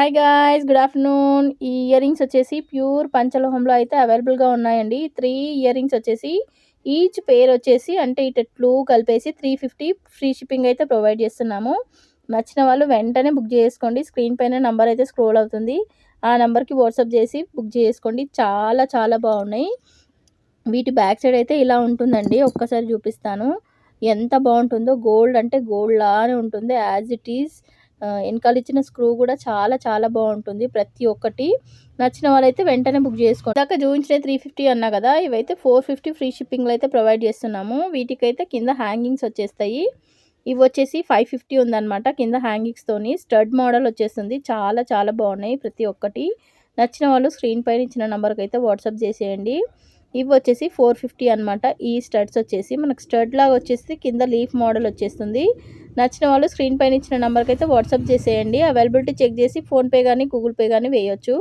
Hi guys, good afternoon. ఈ ear rings వచ్చేసి pure పంచలోహంలో అయితే అవైలబుల్గా ఉన్నాయండి. 3 ఇయర్ రింగ్స్ వచ్చేసి ఈచ్ పేర్ వచ్చేసి అంటే ఇటు కలిపేసి 350 ఫ్రీ షిప్పింగ్ అయితే ప్రొవైడ్ చేస్తున్నాము. నచ్చిన వాళ్ళు వెంటనే బుక్ చేసుకోండి. స్క్రీన్ పైన నెంబర్ అయితే స్క్రోల్ అవుతుంది. ఆ నెంబర్కి వాట్సాప్ చేసి బుక్ చేసుకోండి. చాలా చాలా బాగున్నాయి. వీటి బ్యాక్ సైడ్ అయితే ఇలా ఉంటుందండి. ఒక్కసారి చూపిస్తాను ఎంత బాగుంటుందో. గోల్డ్ అంటే గోల్డ్ లానే ఉంటుంది యాజ్ ఇట్ ఈజ్. వెనకాల ఇచ్చిన స్క్రూ కూడా చాలా చాలా బాగుంటుంది. ప్రతి ఒక్కటి నచ్చిన వాళ్ళైతే వెంటనే బుక్ చేసుకోండి. దాకా చూపించిన 350 అన్నా కదా, ఇవైతే 450 ఫ్రీ షిప్పింగ్లో అయితే ప్రొవైడ్ చేస్తున్నాము. వీటికైతే కింద హ్యాంగింగ్స్ వచ్చేస్తాయి. ఇవి వచ్చేసి 550 ఉందన్నమాట. కింద హ్యాంగింగ్స్తోని స్టడ్ మోడల్ వచ్చేస్తుంది. చాలా చాలా బాగున్నాయి ప్రతి ఒక్కటి. నచ్చిన వాళ్ళు స్క్రీన్ పైన ఇచ్చిన నెంబర్కి అయితే వాట్సాప్ చేసేయండి. ఇవి వచ్చేసి 450 అనమాట. ఈ స్టడ్స్ వచ్చేసి మనకు స్టడ్ లాగా వచ్చేసి కింద లీఫ్ మోడల్ వచ్చేస్తుంది. నచ్చిన వాళ్ళు స్క్రీన్ పైన ఇచ్చిన నెంబర్కి అయితే వాట్సాప్ చేసేయండి. అవైలబిలిటీ చెక్ చేసి ఫోన్పే కానీ గూగుల్ పే కానీ వేయొచ్చు.